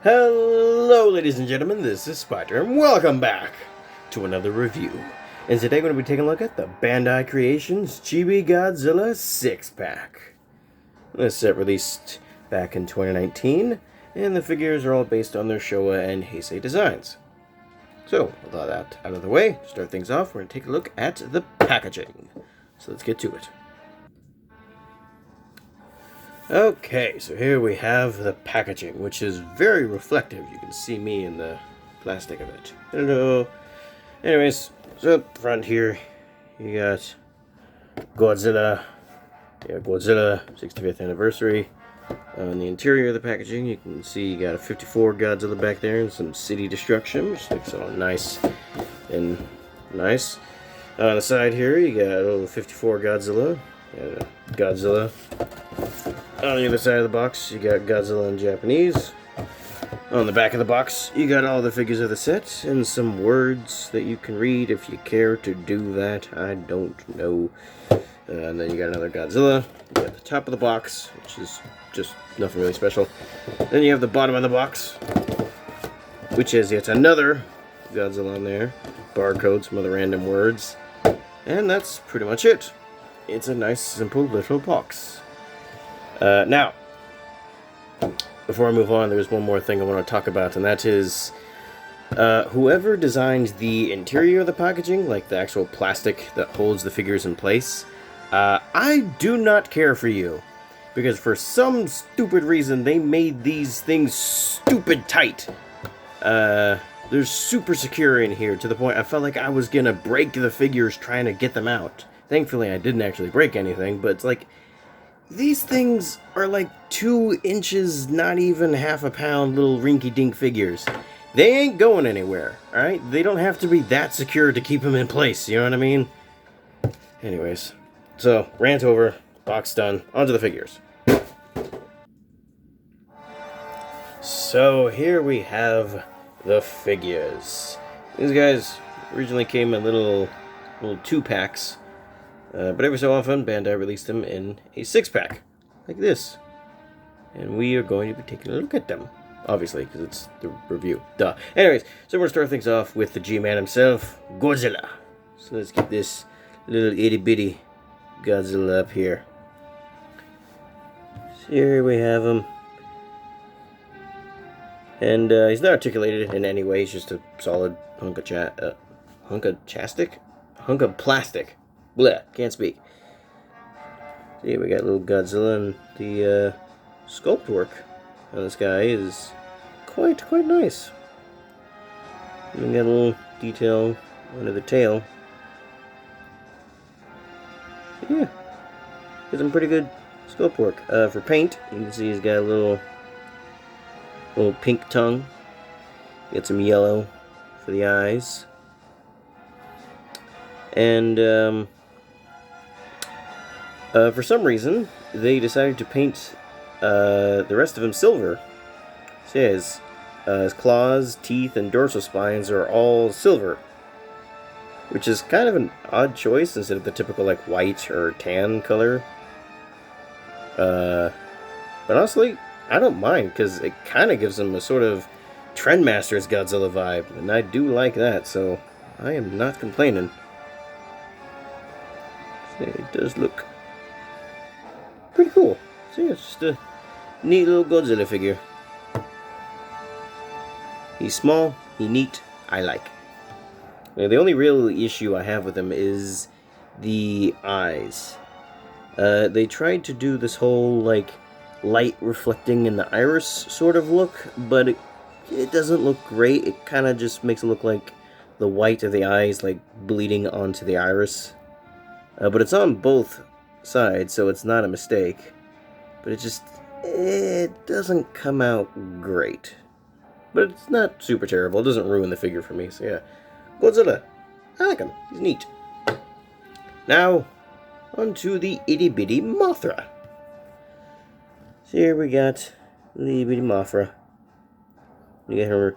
Hello ladies and gentlemen, this is Spider and welcome back to another review. And today we're going to be taking a look at the Bandai Creation Chibi Godzilla 6-pack. This set released back in 2019, and the figures are all based on their Showa and Heisei designs. So, with all that out of the way, to start things off, we're going to take a look at the packaging. So let's get to it. Okay, so here we have the packaging, which is very reflective. You can see me in the plastic of it. Hello. Anyways, so up front here, you got Godzilla. Yeah, Godzilla 65th anniversary. On the interior of the packaging, you can see you got a 54 Godzilla back there and some city destruction, which looks all nice and nice. On the side here, you got a little 54 Godzilla. Godzilla. On the other side of the box, you got Godzilla in Japanese. On the back of the box, you got all the figures of the set and some words that you can read if you care to do that. I don't know. And then you got another Godzilla. You got the top of the box, which is just nothing really special. Then you have the bottom of the box, which has yet another Godzilla on there. Barcode, some other random words. And that's pretty much it. It's a nice, simple little box. Now, before I move on, there's one more thing I want to talk about, and that is whoever designed the interior of the packaging, like the actual plastic that holds the figures in place, I do not care for you, because for some stupid reason they made these things stupid tight. They're super secure in here, to the point I felt like I was gonna break the figures trying to get them out. Thankfully I didn't actually break anything, but it's like, these things are like 2 inches, not even half a pound little rinky-dink figures. They ain't going anywhere, alright? They don't have to be that secure to keep them in place, you know what I mean? Anyways, so, rant over, box done, onto the figures. So, here we have the figures. These guys originally came in little 2-packs. But every so often, Bandai released them in a 6-pack, like this. And we are going to be taking a look at them, obviously, because it's the review. Duh. Anyways, so we're going to start things off with the G-Man himself, Godzilla. So let's get this little itty-bitty Godzilla up here. So here we have him. And he's not articulated in any way, he's just a solid hunk of plastic. Bleh, can't speak. See, we got little Godzilla, and the sculpt work on this guy is quite nice. We got a little detail under the tail. Yeah, got some pretty good sculpt work. For paint, you can see he's got a little pink tongue. Got some yellow for the eyes. And for some reason, they decided to paint the rest of him silver. So yeah, his claws, teeth, and dorsal spines are all silver, which is kind of an odd choice instead of the typical like white or tan color. But honestly, I don't mind, because it kind of gives him a sort of Trendmasters Godzilla vibe, and I do like that, so I am not complaining. So it does look pretty cool. So yeah, it's just a neat little Godzilla figure. He's small, he's neat, I like. Now, the only real issue I have with him is the eyes. They tried to do this whole, like, light reflecting in the iris sort of look, but it doesn't look great. It kind of just makes it look like the white of the eyes, like, bleeding onto the iris. But it's on both sides, so it's not a mistake. But it doesn't come out great. But it's not super terrible. It doesn't ruin the figure for me, so yeah. Godzilla. I like him. He's neat. Now, onto the itty-bitty Mothra. So here we got the itty-bitty Mothra. We got her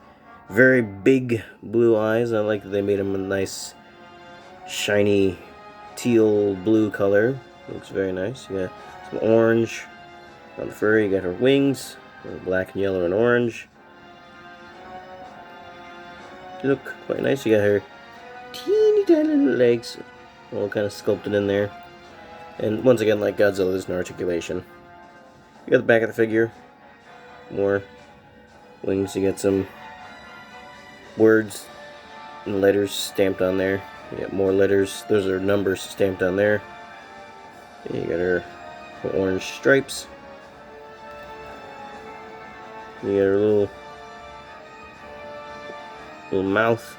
very big blue eyes. I like that they made them a nice, shiny, teal blue color. Looks very nice. You got some orange on the fur. You got her wings, black and yellow and orange. They look quite nice. You got her teeny tiny little legs all kind of sculpted in there. And once again, like Godzilla, there's no articulation. You got the back of the figure. More wings. You got some words and letters stamped on there. You got more letters. Those are numbers stamped on there. And you got her orange stripes. You got her little mouth.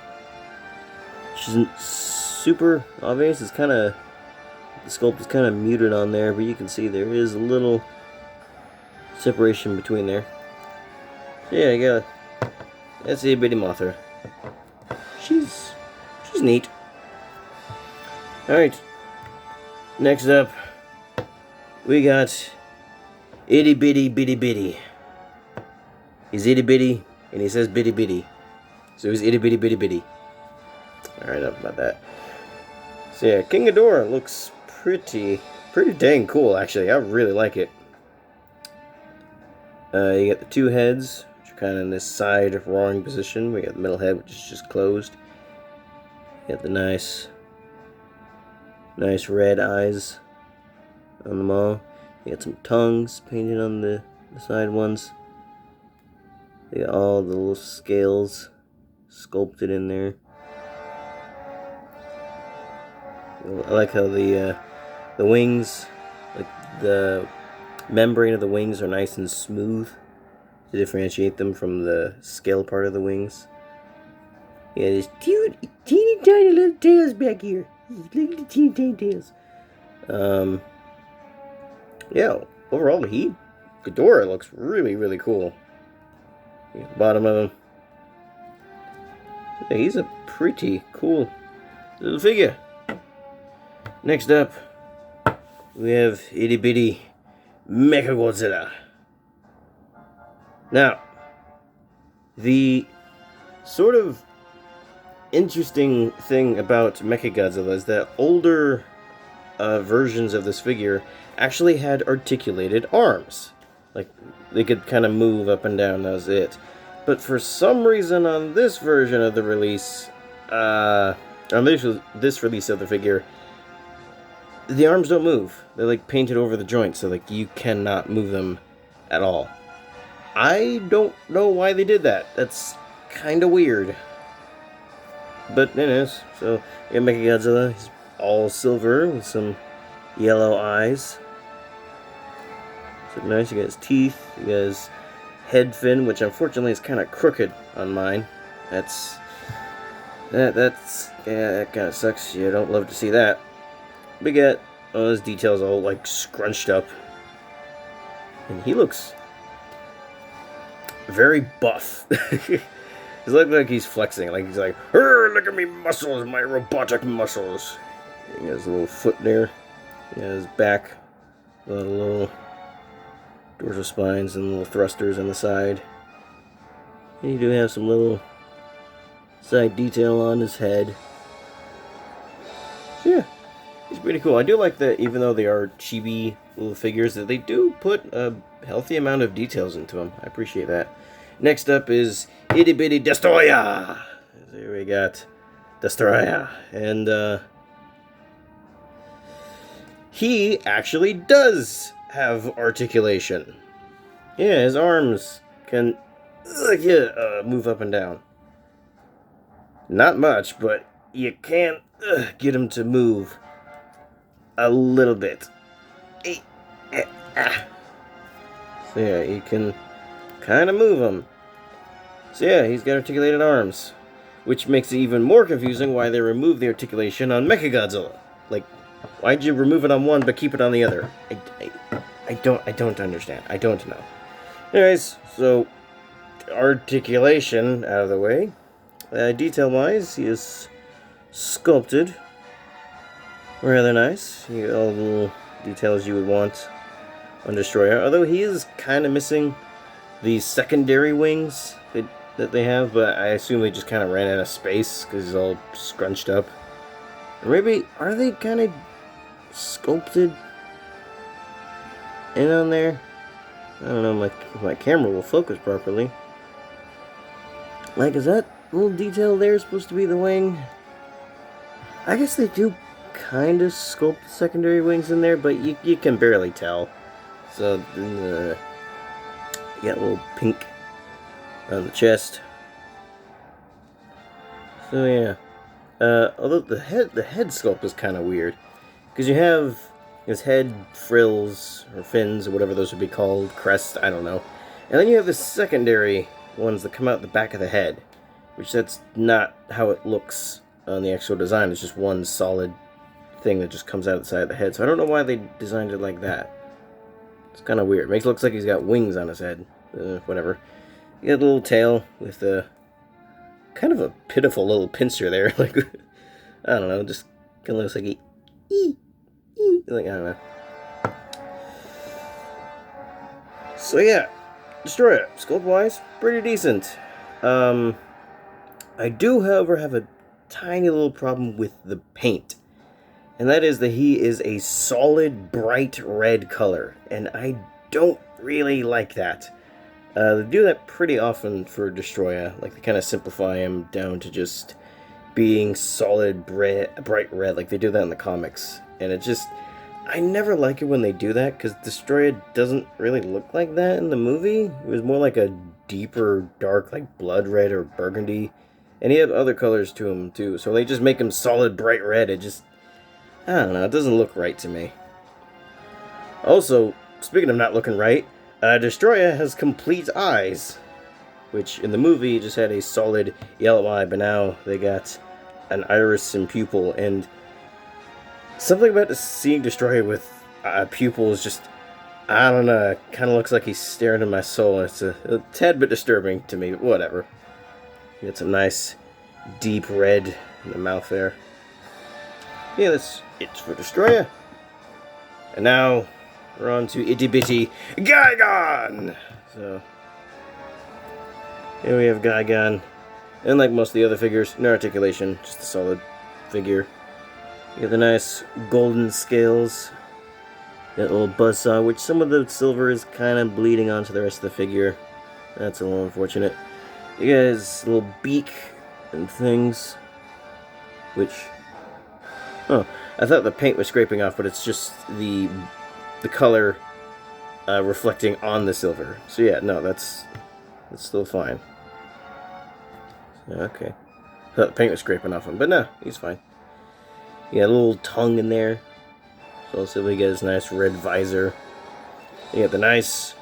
She's super obvious. It's kind of, the sculpt is kind of muted on there, but you can see there is a little separation between there. So yeah, you got, that's the bitty Mothra. She's neat. All right. Next up, we got itty bitty bitty bitty. He's itty bitty, and he says bitty bitty. So he's itty bitty bitty bitty. Alright, enough about that. So yeah, King Ghidorah looks pretty dang cool, actually. I really like it. You got the two heads, which are kind of in this side roaring position. We got the middle head, which is just closed. You got the nice red eyes on them all. You got some tongues painted on the side ones. You got all the little scales sculpted in there. I like how the wings, like the membrane of the wings, are nice and smooth to differentiate them from the scale part of the wings. Yeah, there's teeny tiny little tails back here. Look at the teeny tiny tails. Yeah, overall, Ghidorah looks really cool. The bottom of him. Yeah, he's a pretty cool little figure. Next up, we have itty bitty Mechagodzilla. Now, the sort of interesting thing about Mechagodzilla is that older versions of this figure actually had articulated arms. Like, they could kind of move up and down, that was it. But for some reason on this version of the release, on this release of the figure, the arms don't move. They're like painted over the joints, so like you cannot move them at all. I don't know why they did that. That's kind of weird. But it is. So you got Mechagodzilla. He's all silver with some yellow eyes. So nice. You got his teeth. You got his head fin, which unfortunately is kind of crooked on mine. That's yeah, that kind of sucks. You don't love to see that. We got all his details all like scrunched up, and he looks very buff. He looks like he's flexing, like he's like, look at me muscles, my robotic muscles. He has a little foot there. He has his back, a little dorsal spines and little thrusters on the side. And you do have some little side detail on his head. So yeah, he's pretty cool. I do like that, even though they are chibi little figures, that they do put a healthy amount of details into them. I appreciate that. Next up is itty bitty Destoroyah. There we got Destoroyah, and he actually does have articulation. Yeah, his arms can move up and down. Not much, but you can get him to move a little bit. So yeah, you can kind of move him. So yeah, he's got articulated arms, which makes it even more confusing why they removed the articulation on Mechagodzilla. Like, why'd you remove it on one but keep it on the other? I don't understand. I don't know. Anyways, so articulation out of the way. Detail-wise, he is sculpted rather nice. You got all the little details you would want on Destoroyah. Although he is kind of missing the secondary wings that they have, but I assume they just kind of ran out of space because he's all scrunched up. Or maybe, are they kind of sculpted in on there? I don't know if my camera will focus properly. Like, is that little detail there is supposed to be the wing. I guess they do kind of sculpt secondary wings in there, but you can barely tell. So, you got a little pink on the chest. So yeah. Although the head sculpt is kind of weird. Because you have his head frills, or fins, or whatever those would be called, crest, I don't know. And then you have the secondary ones that come out the back of the head. Which that's not how it looks on the actual design. It's just one solid thing that just comes out the side of the head. So I don't know why they designed it like that. It's kind of weird. It makes it look like he's got wings on his head. Whatever. You got a little tail with a kind of a pitiful little pincer there. Like, I don't know, just kind of looks like like, I don't know. So yeah, Destoroyah, sculpt-wise, pretty decent. I do, however, have a tiny little problem with the paint. And that is that he is a solid, bright red color. And I don't really like that. They do that pretty often for Destoroyah. Like, they kind of simplify him down to just being solid, bright red. Like, they do that in the comics. And it just... I never like it when they do that, because Destoroyah doesn't really look like that in the movie. It was more like a deeper, dark, like, blood red or burgundy. And he had other colors to him, too. So they just make him solid, bright red. It just... I don't know, it doesn't look right to me. Also, speaking of not looking right, Destoroyah has complete eyes. Which, in the movie, just had a solid yellow eye, but now they got an iris and pupil. And something about seeing Destoroyah with a pupil is just... I don't know, it kind of looks like he's staring in my soul. It's a tad bit disturbing to me, but whatever. You got some nice, deep red in the mouth there. Yeah, that's it for Destoroyah. And now, we're on to Itty Bitty Gigan! So, here we have Gigan. And like most of the other figures, no articulation, just a solid figure. You got the nice golden scales. That little buzzsaw, which some of the silver is kind of bleeding onto the rest of the figure. That's a little unfortunate. You got his little beak and things. Which... oh, I thought the paint was scraping off, but it's just the color reflecting on the silver. So yeah, no, that's still fine. Okay. I thought the paint was scraping off him, but no, he's fine. You got a little tongue in there. So also we get his nice red visor. You got the nice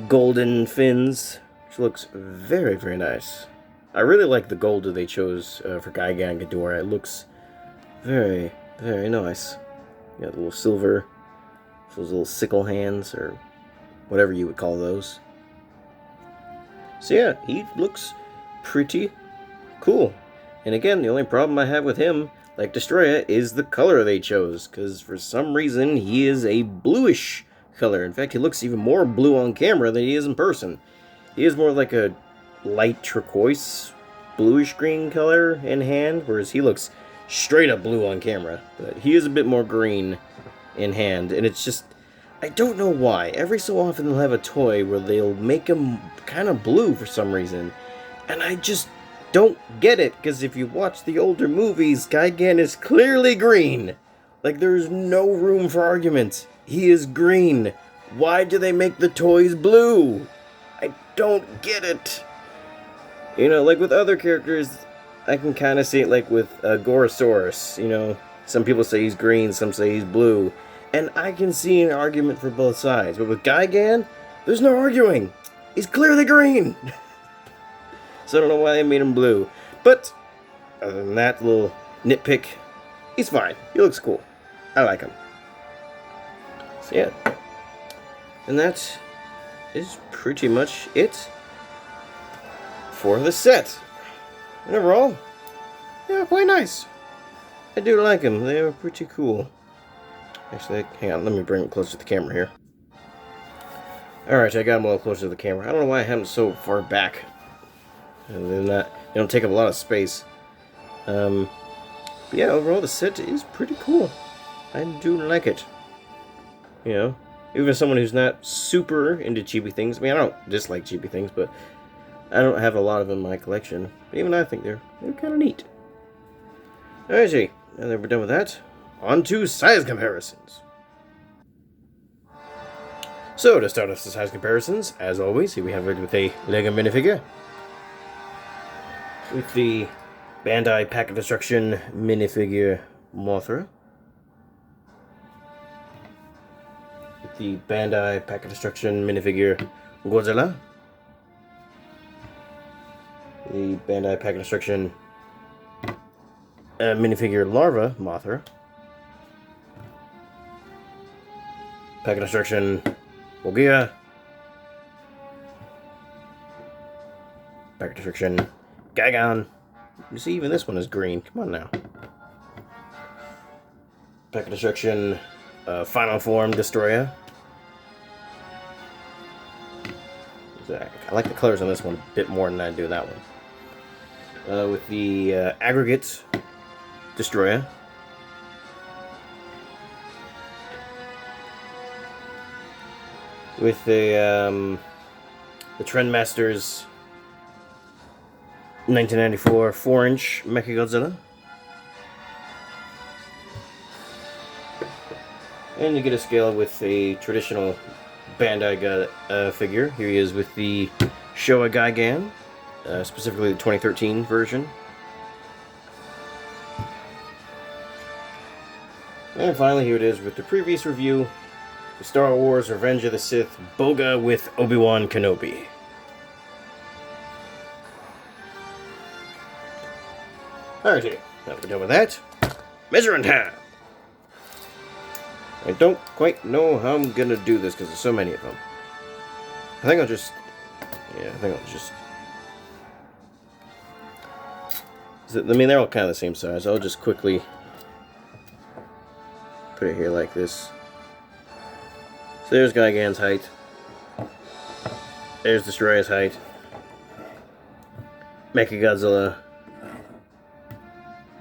golden fins, which looks very, very nice. I really like the gold that they chose for Gigan and Ghidorah. It looks very, very nice. You got the little silver, those little sickle hands, or whatever you would call those. So yeah, he looks pretty cool. And again, the only problem I have with him, like Destoroyah, is the color they chose. Because for some reason, he is a bluish color. In fact, he looks even more blue on camera than he is in person. He is more like a light turquoise, bluish green color in hand, whereas he looks straight up blue on camera. But he is a bit more green in hand, and it's just... I don't know why. Every so often they'll have a toy where they'll make him kind of blue for some reason. And I just don't get it, because if you watch the older movies, Gigan is clearly green. Like, there's no room for argument. He is green. Why do they make the toys blue? I don't get it. You know, like with other characters, I can kind of see it like with Gorosaurus. You know, some people say he's green, some say he's blue. And I can see an argument for both sides. But with Gigan, there's no arguing. He's clearly green. So I don't know why they made him blue. But, other than that little nitpick, he's fine. He looks cool. I like him. So yeah. And that is pretty much it for the set. And overall, yeah, quite nice. I do like them. They are pretty cool. Actually, hang on. Let me bring it closer to the camera here. Alright, I got them a little closer to the camera. I don't know why I have them so far back. Other than that, they don't take up a lot of space. But yeah, overall the set is pretty cool. I do like it. You know, even as someone who's not super into chibi things. I mean, I don't dislike chibi things, but I don't have a lot of them in my collection, but even I think they're kind of neat. Alrighty, now that we're done with that, on to size comparisons. So, to start off the size comparisons, as always, here we have it with a Lego minifigure. With the Bandai Pack of Destruction minifigure Mothra. With the Bandai Pack of Destruction minifigure Godzilla. The Bandai Pack of Destruction minifigure Larva Mothra. Pack of Destruction Gigan. Pack of Destruction Gigan. You see, even this one is green. Come on now. Pack of Destruction Final Form Destoroyah. I like the colors on this one a bit more than I do that one. With the Aggregate Destoroyah. With the Trendmasters 1994 4-inch Mechagodzilla. And you get a scale with a traditional Bandai figure. Here he is with the Showa Gigan, specifically the 2013 version. And finally, here it is with the previous review, the Star Wars Revenge of the Sith Boga with Obi-Wan Kenobi. Alrighty, now that we're done with that, measuring time! I don't quite know how I'm gonna do this because there's so many of them. I think I'll just... I mean, they're all kind of the same size. I'll just quickly put it here like this. So there's Gigan's height. There's Destoroyah's height. Mechagodzilla.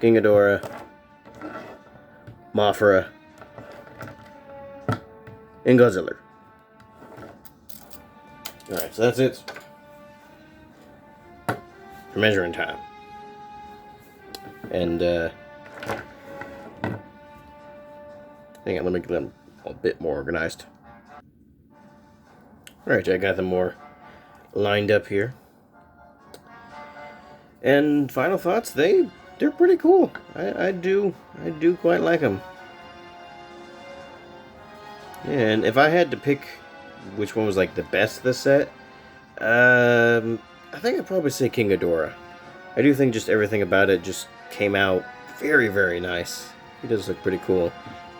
Ghidorah. Mothra. And Godzilla. Alright, so that's it for measuring time. And, hang on, let me get them a bit more organized. Alright, I got them more lined up here. And final thoughts, they're pretty cool. I do quite like them. Yeah, and if I had to pick which one was like the best of the set, I think I'd probably say King Ghidorah. I do think just everything about it just came out very, very nice. He does look pretty cool.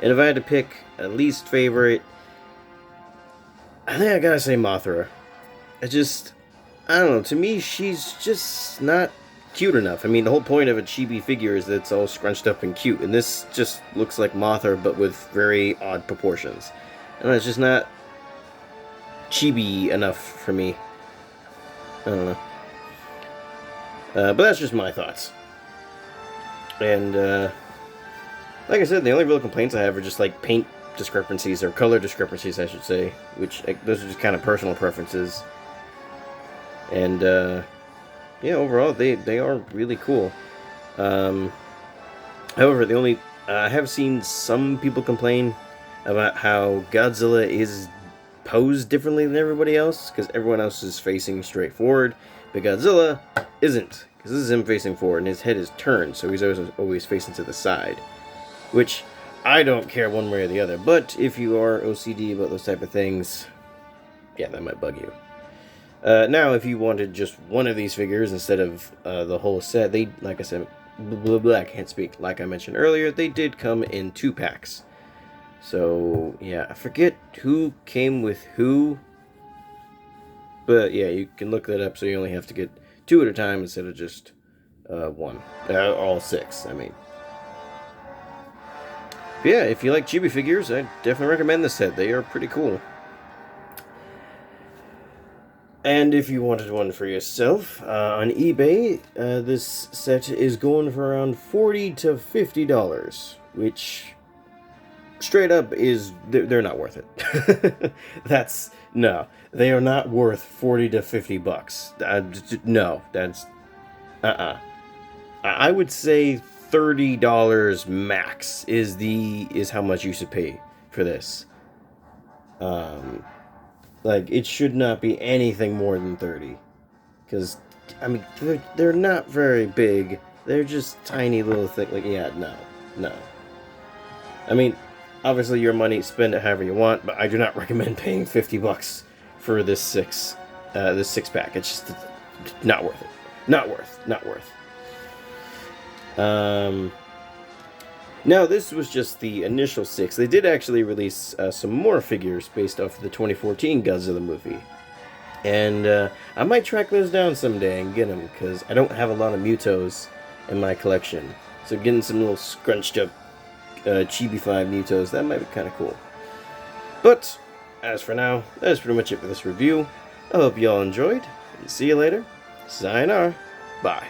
And if I had to pick a least favorite, I think I gotta say Mothra. I don't know, to me she's just not cute enough. I mean, the whole point of a chibi figure is that it's all scrunched up and cute, and this just looks like Mothra but with very odd proportions. And it's just not chibi enough for me. I don't know. But that's just my thoughts. And, like I said, the only real complaints I have are just like paint discrepancies, or color discrepancies, I should say. Which, those are just kind of personal preferences. And, yeah, overall, they are really cool. However, I have seen some people complain about how Godzilla is posed differently than everybody else, because everyone else is facing straight forward, but Godzilla isn't, because this is him facing forward, and his head is turned, so he's always facing to the side, which I don't care one way or the other, but if you are OCD about those type of things, yeah, that might bug you. Now, if you wanted just one of these figures instead of the whole set, they, like I said, I can't speak, like I mentioned earlier, they did come in 2 packs. So, yeah, I forget who came with who, but yeah, you can look that up, so you only have to get 2 at a time instead of just 1. All 6, I mean. But yeah, if you like chibi figures, I definitely recommend this set. They are pretty cool. And if you wanted one for yourself, on eBay, this set is going for around $40 to $50, which straight up is they're not worth it. No, they are not worth 40 to 50 bucks. No, that's I would say $30 max is how much you should pay for this. Like, it should not be anything more than 30, because I mean they're not very big. They're just tiny little thing. Like, yeah, no. I mean, obviously your money, spend it however you want, but I do not recommend paying 50 bucks for this six pack. It's just not worth it. Not worth. Now, this was just the initial 6. They did actually release some more figures based off of the 2014 Godzilla movie. And I might track those down someday and get them, because I don't have a lot of Mutos in my collection. So getting some little scrunched up Chibi 5 Mutos, that might be kind of cool. But, as for now, that's pretty much it for this review. I hope you all enjoyed, and see you later. Sayonara. Bye.